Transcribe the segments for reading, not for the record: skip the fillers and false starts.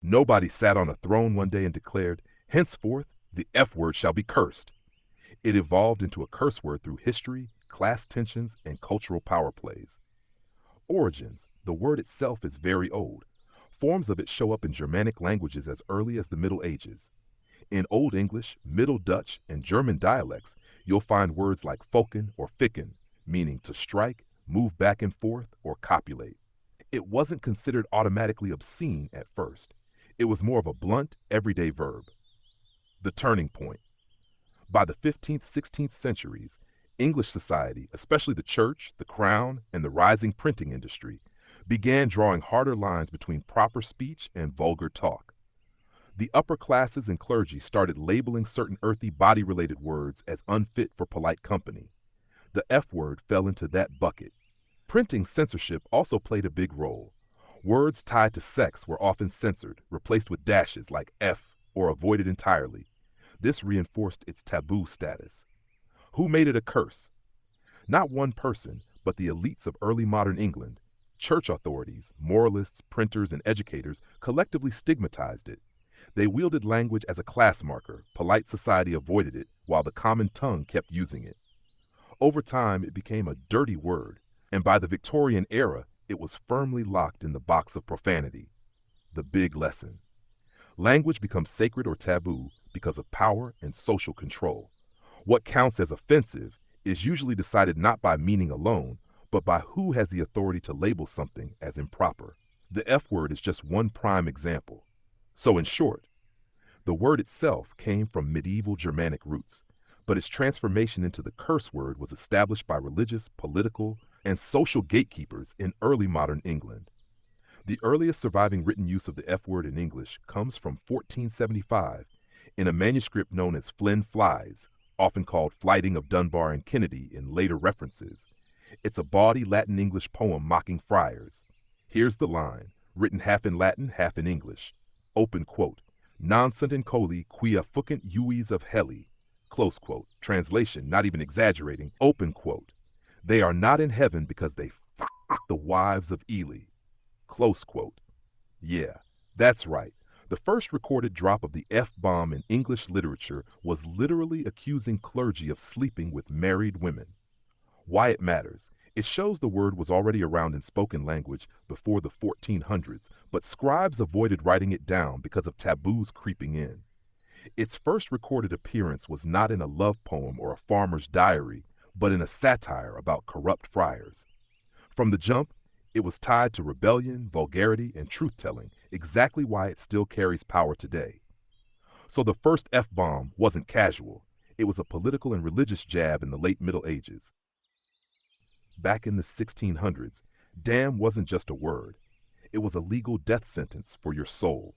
Nobody sat on a throne one day and declared, henceforth, the F word shall be cursed. It evolved into a curse word through history, class tensions, and cultural power plays. Origins. The word itself is very old. Forms of it show up in Germanic languages as early as the Middle Ages. In Old English, Middle Dutch, and German dialects, you'll find words like foken or ficken, meaning to strike, move back and forth, or copulate. It wasn't considered automatically obscene at first. It was more of a blunt, everyday verb. The turning point. By the 15th, 16th centuries, English society, especially the church, the crown, and the rising printing industry, began drawing harder lines between proper speech and vulgar talk. The upper classes and clergy started labeling certain earthy body-related words as unfit for polite company. The F word fell into that bucket. Printing censorship also played a big role. Words tied to sex were often censored, replaced with dashes like F, or avoided entirely. This reinforced its taboo status. Who made it a curse? Not one person, but the elites of early modern England. Church authorities, moralists, printers, and educators collectively stigmatized it. They wielded language as a class marker. Polite society avoided it, while the common tongue kept using it. Over time, it became a dirty word, and by the Victorian era, it was firmly locked in the box of profanity. The big lesson. Language becomes sacred or taboo because of power and social control. What counts as offensive is usually decided not by meaning alone, but by who has the authority to label something as improper. The F word is just one prime example. So in short, the word itself came from medieval Germanic roots, but its transformation into the curse word was established by religious, political, and social gatekeepers in early modern England. The earliest surviving written use of the F word in English comes from 1475 in a manuscript known as Flynn Flies, often called Flighting of Dunbar and Kennedy in later references. It's a bawdy Latin English poem mocking friars. Here's the line, written half in Latin, half in English. Open quote, non sunt in coli quia fucent uis of helli. Close quote. Translation, not even exaggerating. Open quote. They are not in heaven because they f the wives of Ely. Close quote. Yeah, that's right. The first recorded drop of the F-bomb in English literature was literally accusing clergy of sleeping with married women. Why it matters. It shows the word was already around in spoken language before the 1400s, but scribes avoided writing it down because of taboos creeping in. Its first recorded appearance was not in a love poem or a farmer's diary, but in a satire about corrupt friars. From the jump, it was tied to rebellion, vulgarity, and truth-telling, exactly why it still carries power today. So the first F-bomb wasn't casual. It was a political and religious jab in the late Middle Ages. Back in the 1600s, damn wasn't just a word. It was a legal death sentence for your soul.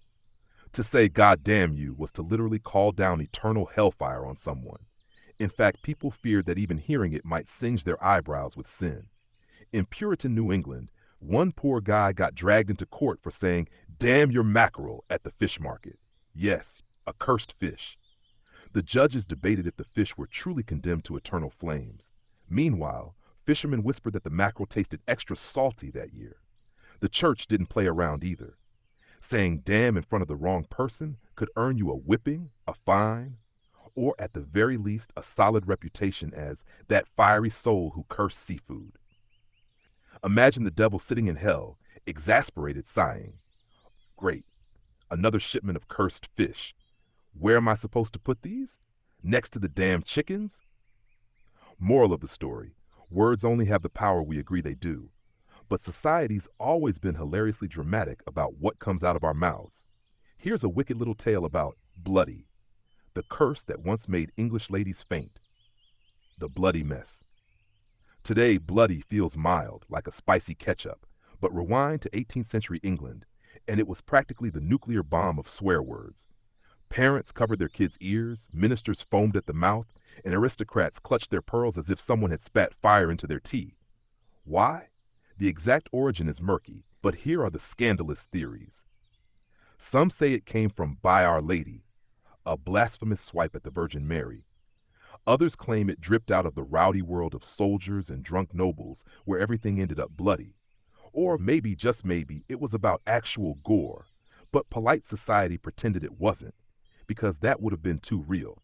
To say God damn you was to literally call down eternal hellfire on someone. In fact, people feared that even hearing it might singe their eyebrows with sin. In Puritan New England, one poor guy got dragged into court for saying, damn your mackerel at the fish market. Yes, a cursed fish. The judges debated if the fish were truly condemned to eternal flames. Meanwhile, fishermen whispered that the mackerel tasted extra salty that year. The church didn't play around either. Saying damn in front of the wrong person could earn you a whipping, a fine, or at the very least a solid reputation as that fiery soul who cursed seafood. Imagine the devil sitting in hell, exasperated, sighing. Great, another shipment of cursed fish. Where am I supposed to put these? Next to the damn chickens? Moral of the story, words only have the power we agree they do. But society's always been hilariously dramatic about what comes out of our mouths. Here's a wicked little tale about bloody, the curse that once made English ladies faint. The bloody mess. Today, bloody feels mild, like a spicy ketchup, but rewind to 18th century England, and it was practically the nuclear bomb of swear words. Parents covered their kids' ears, ministers foamed at the mouth, and aristocrats clutched their pearls as if someone had spat fire into their tea. Why? The exact origin is murky, but here are the scandalous theories. Some say it came from By Our Lady, a blasphemous swipe at the Virgin Mary. Others claim it dripped out of the rowdy world of soldiers and drunk nobles, where everything ended up bloody. Or maybe, just maybe, it was about actual gore. But polite society pretended it wasn't, because that would have been too real.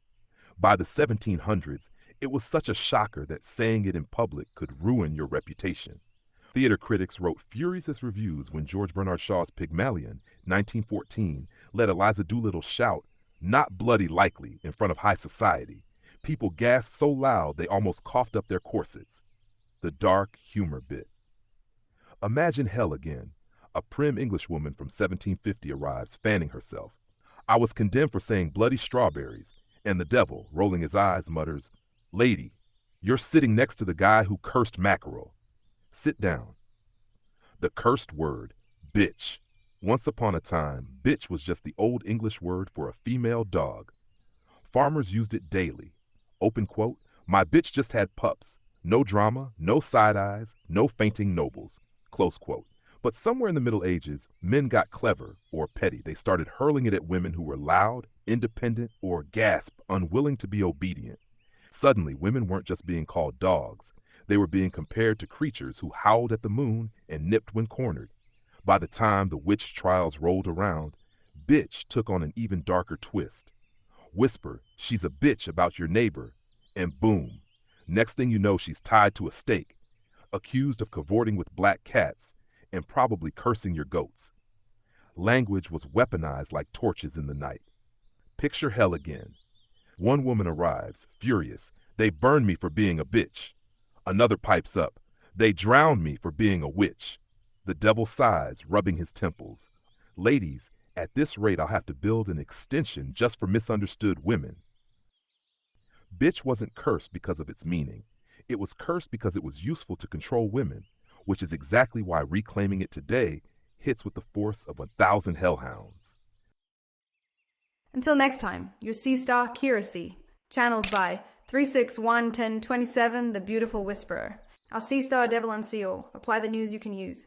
By the 1700s, it was such a shocker that saying it in public could ruin your reputation. Theater critics wrote furious reviews when George Bernard Shaw's Pygmalion, 1914, let Eliza Doolittle shout, "Not bloody likely," in front of high society. People gasped so loud they almost coughed up their corsets. The dark humor bit. Imagine hell again. A prim Englishwoman from 1750 arrives, fanning herself. "I was condemned for saying bloody strawberries," and the devil, rolling his eyes, mutters, "Lady, you're sitting next to the guy who cursed mackerel. Sit down." The cursed word, bitch. Once upon a time, bitch was just the old English word for a female dog. Farmers used it daily. Open quote, "My bitch just had pups. No drama, no side eyes, no fainting nobles." Close quote. But somewhere in the Middle Ages, men got clever or petty. They started hurling it at women who were loud, independent, or gasp, unwilling to be obedient. Suddenly, women weren't just being called dogs. They were being compared to creatures who howled at the moon and nipped when cornered. By the time the witch trials rolled around, bitch took on an even darker twist. Whisper, "She's a bitch about your neighbor," and boom. Next thing you know, she's tied to a stake, accused of cavorting with black cats, and probably cursing your goats. Language was weaponized like torches in the night. Picture hell again. One woman arrives, furious. "They burned me for being a bitch." Another pipes up. "They drowned me for being a witch." The devil sighs, rubbing his temples. "Ladies, at this rate I'll have to build an extension just for misunderstood women." Bitch wasn't cursed because of its meaning. It was cursed because it was useful to control women, which is exactly why reclaiming it today hits with the force of 1,000 hellhounds. Until next time, your Sea Star Curacy, channeled by 3611027, the Beautiful Whisperer. Our Sea Star Devalan CO. Apply the news you can use.